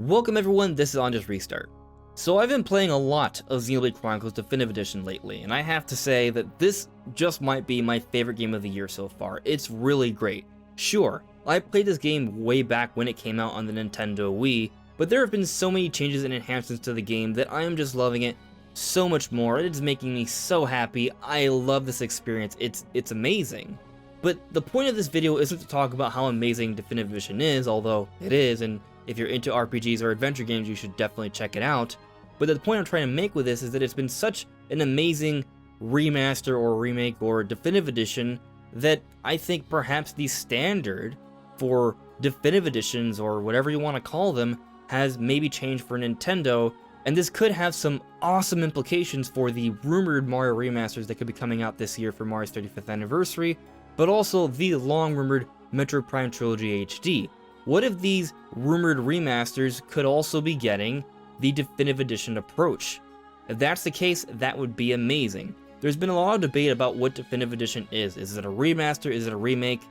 Welcome everyone, this is On Just Restart. So I've been playing a lot of Xenoblade Chronicles Definitive Edition lately, and I have to say that this just might be my favorite game of the year so far. It's really great. Sure, I played this game way back when it came out on the Nintendo Wii, but there have been so many changes and enhancements to the game that I am just loving it so much more. It is making me so happy. I love this experience. It's amazing. But the point of this video isn't to talk about how amazing Definitive Edition is, although it is, and if you're into RPGs or adventure games, you should definitely check it out. But the point I'm trying to make with this is that it's been such an amazing remaster or remake or definitive edition that I think perhaps the standard for definitive editions or whatever you want to call them has maybe changed for Nintendo, and this could have some awesome implications for the rumored Mario remasters that could be coming out this year for Mario's 35th anniversary, but also the long-rumored Metroid Prime Trilogy HD. What if these rumored remasters could also be getting the definitive edition approach? If that's the case, that would be amazing. There's been a lot of debate about what definitive edition is. Is it a remaster? Is it a remake?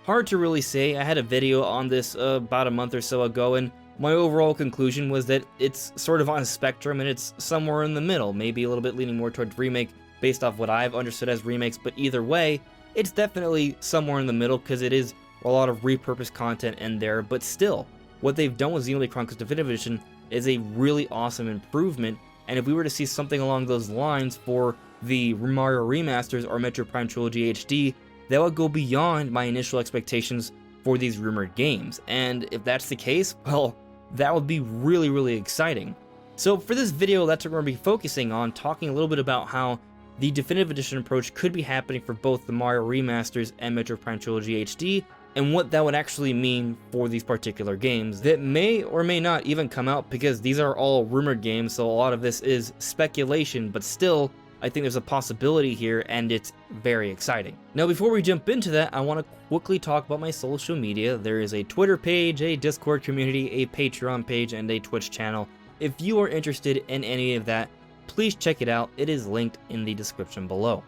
Hard to really say. I had a video on this about a month or so ago, and my overall conclusion was that it's sort of on a spectrum and it's somewhere in the middle, maybe a little bit leaning more towards remake based off what I've understood as remakes, but either way, it's definitely somewhere in the middle because it is a lot of repurposed content in there, but still, what they've done with Xenoblade Chronicles Definitive Edition is a really awesome improvement, and if we were to see something along those lines for the Mario remasters or Metroid Prime Trilogy HD, that would go beyond my initial expectations for these rumored games, and if that's the case, well, that would be really exciting. So for this video, that's what we're going to be focusing on, talking a little bit about how the Definitive Edition approach could be happening for both the Mario remasters and Metroid Prime Trilogy HD, and what that would actually mean for these particular games that may or may not even come out, because these are all rumored games, so a lot of this is speculation, but still, I think there's a possibility here, and it's very exciting. Now, before we jump into that, I want to quickly talk about my social media. There is a Twitter page, a Discord community, a Patreon page, and a Twitch channel. If you are interested in any of that, please check it out. It is linked in the description below.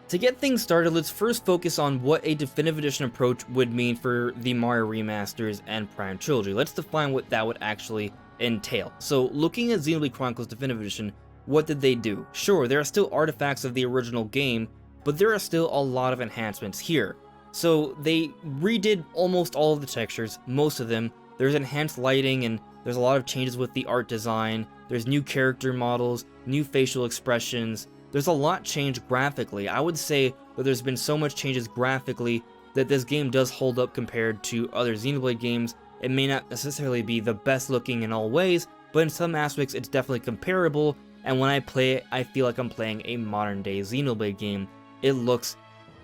To get things started, let's first focus on what a definitive edition approach would mean for the Mario remasters and Prime Trilogy. Let's define what that would actually entail. So, looking at Xenoblade Chronicles Definitive Edition, what did they do? Sure, there are still artifacts of the original game, but there are still a lot of enhancements here. So, they redid almost all of the textures, most of them. There's enhanced lighting, and there's a lot of changes with the art design. There's new character models, new facial expressions. There's a lot changed graphically. I would say that there's been so much changes graphically that this game does hold up compared to other Xenoblade games. It may not necessarily be the best looking in all ways, but in some aspects it's definitely comparable, and when I play it, I feel like I'm playing a modern day Xenoblade game. It looks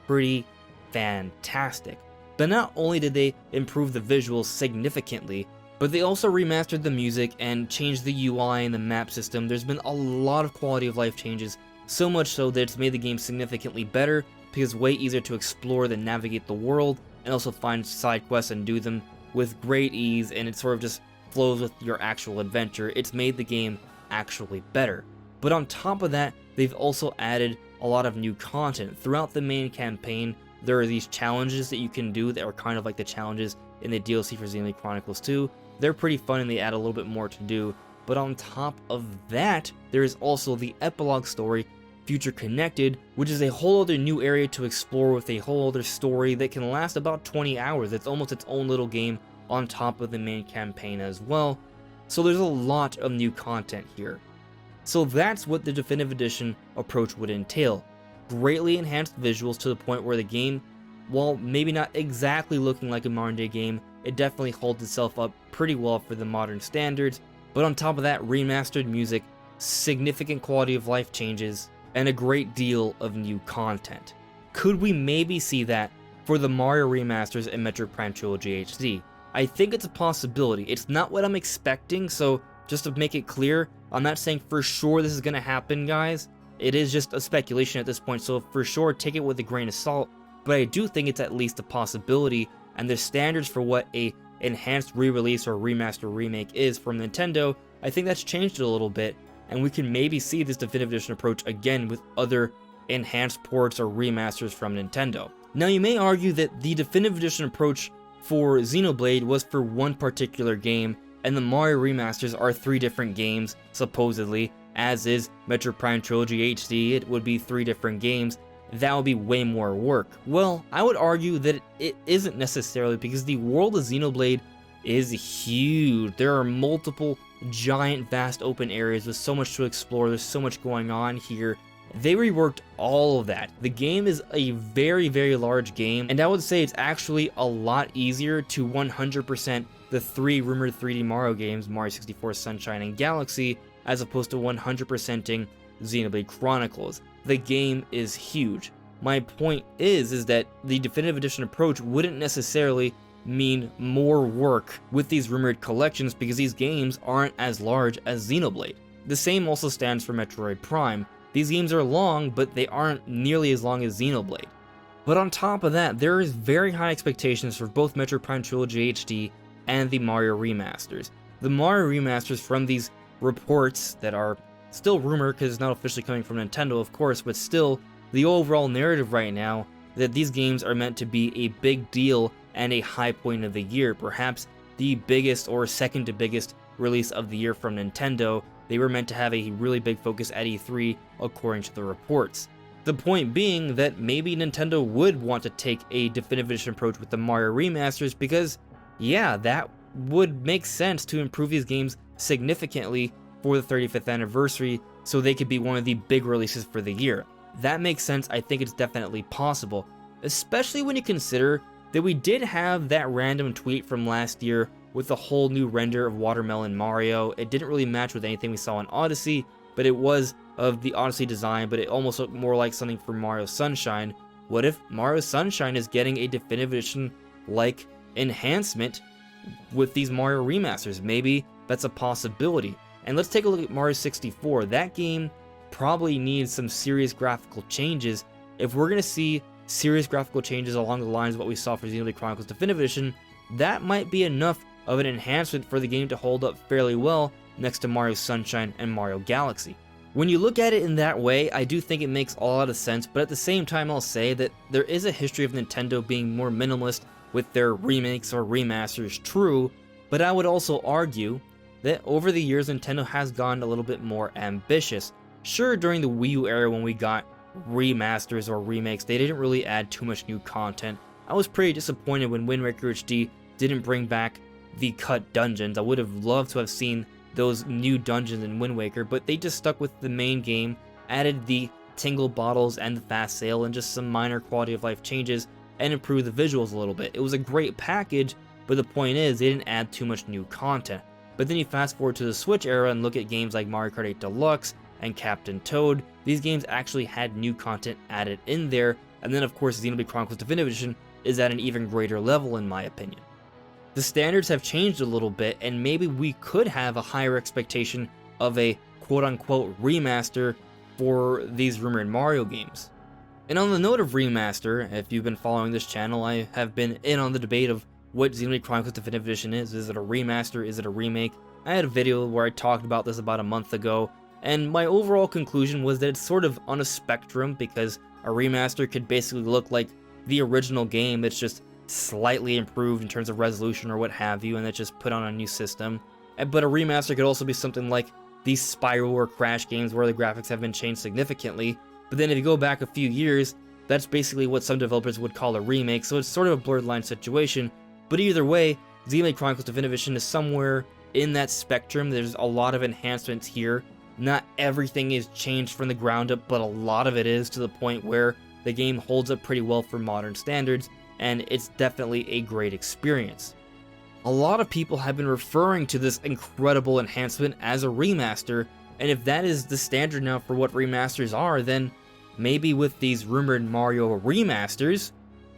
pretty fantastic. But not only did they improve the visuals significantly, but they also remastered the music and changed the UI and the map system. There's been a lot of quality of life changes, so much so that it's made the game significantly better because it's way easier to explore than navigate the world, and also find side quests and do them with great ease, and it sort of just flows with your actual adventure. It's made the game actually better. But on top of that, they've also added a lot of new content. Throughout the main campaign, there are these challenges that you can do that are kind of like the challenges in the DLC for Xenoblade Chronicles 2. They're pretty fun and they add a little bit more to do. But on top of that, there is also the epilogue story, Future Connected, which is a whole other new area to explore with a whole other story that can last about 20 hours. It's almost its own little game on top of the main campaign as well. So there's a lot of new content here. So that's what the Definitive Edition approach would entail. Greatly enhanced visuals to the point where the game, while maybe not exactly looking like a modern day game, it definitely holds itself up pretty well for the modern standards. But on top of that, remastered music, significant quality of life changes, and a great deal of new content. Could we maybe see that for the Mario remasters and Metroid Prime Trilogy HD? I think it's a possibility. It's not what I'm expecting, so just to make it clear, I'm not saying for sure this is going to happen, guys. It is just a speculation at this point, so for sure take it with a grain of salt, but I do think it's at least a possibility, and the standards for what a enhanced re-release or remaster remake is from Nintendo, I think that's changed it a little bit, and we can maybe see this Definitive Edition approach again with other enhanced ports or remasters from Nintendo. Now, you may argue that the Definitive Edition approach for Xenoblade was for one particular game, and the Mario remasters are 3 different games, supposedly, as is Metroid Prime Trilogy HD, it would be 3 different games, that would be way more work. Well, I would argue that it isn't necessarily, because the world of Xenoblade is huge. There are multiple giant vast open areas with so much to explore, there's so much going on here. They reworked all of that. The game is a very, very large game, and I would say it's actually a lot easier to 100% the 3 rumored 3D Mario games, Mario 64, Sunshine, and Galaxy, as opposed to 100%ing Xenoblade Chronicles. The game is huge. My point is that the Definitive Edition approach wouldn't necessarily mean more work with these rumored collections, because these games aren't as large as Xenoblade. The same also stands for Metroid Prime. These games are long, but they aren't nearly as long as Xenoblade. But on top of that, there is very high expectations for both Metroid Prime Trilogy HD and the Mario remasters. The Mario remasters, from these reports that are still rumored because it's not officially coming from Nintendo, of course, but still, the overall narrative right now that these games are meant to be a big deal and a high point of the year, perhaps the biggest or second to biggest release of the year from Nintendo. They were meant to have a really big focus at E3, according to the reports. The point being that maybe Nintendo would want to take a definitive edition approach with the Mario remasters, because, yeah, that would make sense to improve these games significantly for the 35th anniversary, so they could be one of the big releases for the year. That makes sense. I think it's definitely possible, especially when you consider that we did have that random tweet from last year with a whole new render of Watermelon Mario. It didn't really match with anything we saw in Odyssey, but it was of the Odyssey design, but it almost looked more like something from Mario Sunshine. What if Mario Sunshine is getting a definitive edition like enhancement with these Mario remasters? Maybe that's a possibility. And let's take a look at Mario 64. That game probably needs some serious graphical changes. If we're going to see serious graphical changes along the lines of what we saw for Xenoblade Chronicles Definitive Edition, that might be enough of an enhancement for the game to hold up fairly well next to Mario Sunshine and Mario Galaxy. When you look at it in that way, I do think it makes a lot of sense, but at the same time I'll say that there is a history of Nintendo being more minimalist with their remakes or remasters, true, but I would also argue that over the years Nintendo has gone a little bit more ambitious. Sure, during the Wii U era when we got remasters or remakes, they didn't really add too much new content. I was pretty disappointed when Wind Waker HD didn't bring back the cut dungeons. I would have loved to have seen those new dungeons in Wind Waker, but they just stuck with the main game, added the tingle bottles and the fast sail and just some minor quality of life changes, and improved the visuals a little bit. It was a great package, but the point is they didn't add too much new content. But then you fast forward to the Switch era and look at games like Mario Kart 8 Deluxe and Captain Toad. These games actually had new content added in there, and then of course Xenoblade Chronicles Definitive Edition is at an even greater level in my opinion. The standards have changed a little bit, and maybe we could have a higher expectation of a quote-unquote remaster for these rumored Mario games. And on the note of remaster, if you've been following this channel, I have been in on the debate of what Xenoblade Chronicles Definitive Edition is. Is it a remaster? Is it a remake? I had a video where I talked about this about a month ago, and my overall conclusion was that it's sort of on a spectrum, because a remaster could basically look like the original game, it's just slightly improved in terms of resolution or what have you, and it's just put on a new system. But a remaster could also be something like these Spyro or Crash games where the graphics have been changed significantly, but then if you go back a few years, that's basically what some developers would call a remake, so it's sort of a blurred line situation. But either way, Xenoblade Chronicles Definitive Edition is somewhere in that spectrum. There's a lot of enhancements here. Not everything is changed from the ground up, but a lot of it is, to the point where the game holds up pretty well for modern standards, and it's definitely a great experience. A lot of people have been referring to this incredible enhancement as a remaster, and if that is the standard now for what remasters are, then maybe with these rumored Mario remasters,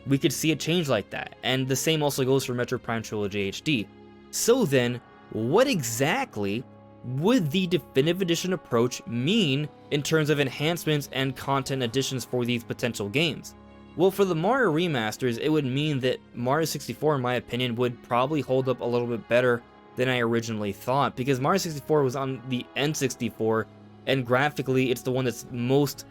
we could see a change like that. And the same also goes for Metroid Prime Trilogy HD. So then, what exactly would the Definitive Edition approach mean in terms of enhancements and content additions for these potential games? Well, for the Mario remasters, it would mean that Mario 64, in my opinion, would probably hold up a little bit better than I originally thought, because Mario 64 was on the N64, and graphically, it's the one that's most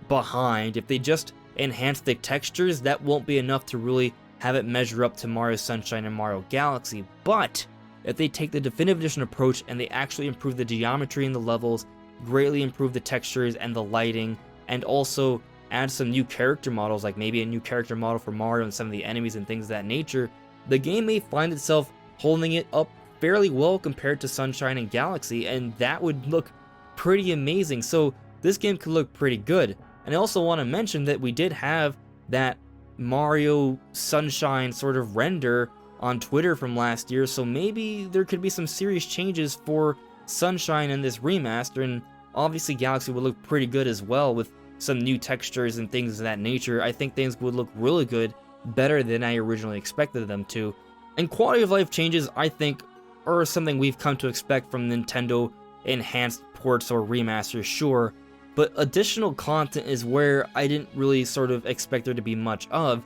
behind. If they just enhance the textures, that won't be enough to really have it measure up to Mario Sunshine and Mario Galaxy. But if they take the Definitive Edition approach and they actually improve the geometry in the levels, greatly improve the textures and the lighting, and also add some new character models, like maybe a new character model for Mario and some of the enemies and things of that nature, the game may find itself holding it up fairly well compared to Sunshine and Galaxy, and that would look pretty amazing. So this game could look pretty good. And I also want to mention that we did have that Mario Sunshine sort of render on Twitter from last year, so maybe there could be some serious changes for Sunshine in this remaster, and obviously Galaxy would look pretty good as well with some new textures and things of that nature. I think things would look really good, better than I originally expected them to. And quality of life changes, I think, are something we've come to expect from Nintendo enhanced ports or remasters, sure, but additional content is where I didn't really sort of expect there to be much of,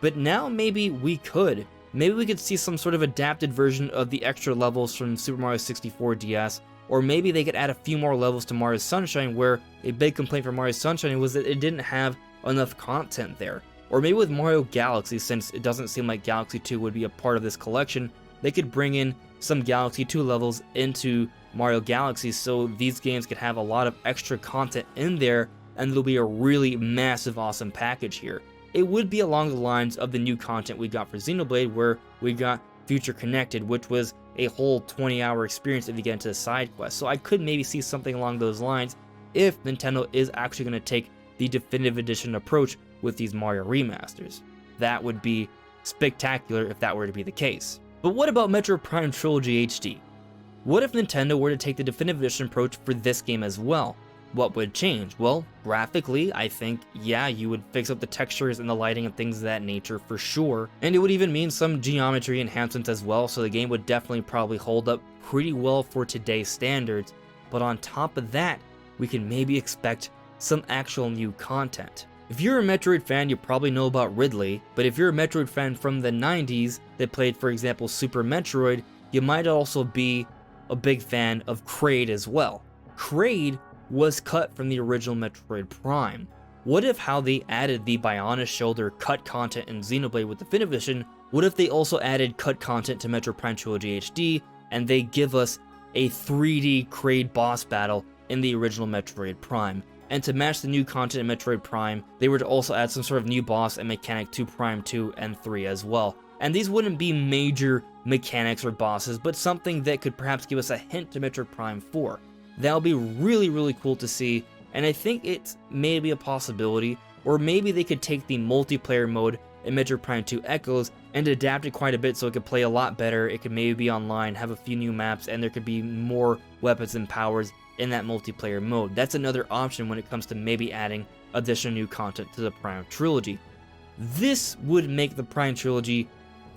but now maybe we could. Maybe we could see some sort of adapted version of the extra levels from Super Mario 64 DS, or maybe they could add a few more levels to Mario Sunshine, where a big complaint for Mario Sunshine was that it didn't have enough content there. Or maybe with Mario Galaxy, since it doesn't seem like Galaxy 2 would be a part of this collection, they could bring in some Galaxy 2 levels into Mario Galaxy, so these games could have a lot of extra content in there, and it'll be a really massive, awesome package here. It would be along the lines of the new content we got for Xenoblade, where we got Future Connected, which was a whole 20-hour experience if you get into the side quest. So I could maybe see something along those lines if Nintendo is actually going to take the Definitive Edition approach with these Mario remasters. That would be spectacular if that were to be the case. But what about Metroid Prime Trilogy HD? What if Nintendo were to take the Definitive Edition approach for this game as well? What would change? Well, graphically, I think, yeah, you would fix up the textures and the lighting and things of that nature for sure. And it would even mean some geometry enhancements as well, so the game would definitely probably hold up pretty well for today's standards. But on top of that, we can maybe expect some actual new content. If you're a Metroid fan, you probably know about Ridley, but if you're a Metroid fan from the 90s that played, for example, Super Metroid, you might also be a big fan of Kraid as well. Kraid was cut from the original Metroid Prime. What if how they added the Bionis Shoulder cut content in Xenoblade with the Definitive Edition, what if they also added cut content to Metroid Prime Trilogy HD, and they give us a 3D Kraid boss battle in the original Metroid Prime? And to match the new content in Metroid Prime, they were to also add some sort of new boss and mechanic to Prime 2 and 3 as well. And these wouldn't be major mechanics or bosses, but something that could perhaps give us a hint to Metroid Prime 4. That would be really, really cool to see, and I think it's maybe a possibility, or maybe they could take the multiplayer mode in Metroid Prime 2 Echoes and adapt it quite a bit so it could play a lot better, it could maybe be online, have a few new maps, and there could be more weapons and powers in that multiplayer mode. That's another option when it comes to maybe adding additional new content to the Prime Trilogy. This would make the Prime Trilogy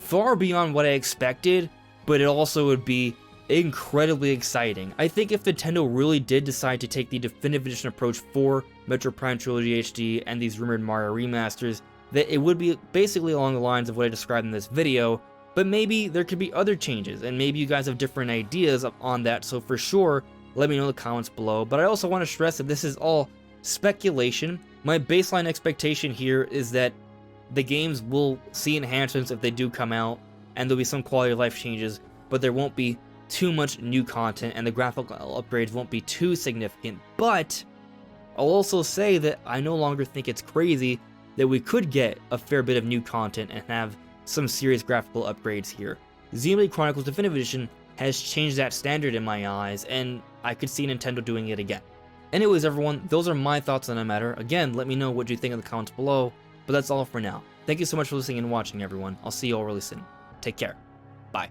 far beyond what I expected, but it also would be incredibly exciting. I think if Nintendo really did decide to take the Definitive Edition approach for Metroid Prime Trilogy HD and these rumored Mario remasters, that it would be basically along the lines of what I described in this video, but maybe there could be other changes, and maybe you guys have different ideas on that, so for sure, let me know in the comments below. But I also want to stress that this is all speculation. My baseline expectation here is that the games will see enhancements if they do come out, and there'll be some quality of life changes, but there won't be too much new content, and the graphical upgrades won't be too significant. But I'll also say that I no longer think it's crazy that we could get a fair bit of new content and have some serious graphical upgrades here. Xenoblade Chronicles Definitive Edition has changed that standard in my eyes, and I could see Nintendo doing it again. Anyways, everyone, those are my thoughts on the matter. Again, let me know what you think in the comments below, but that's all for now. Thank you so much for listening and watching, everyone. I'll see you all really soon. Take care. Bye.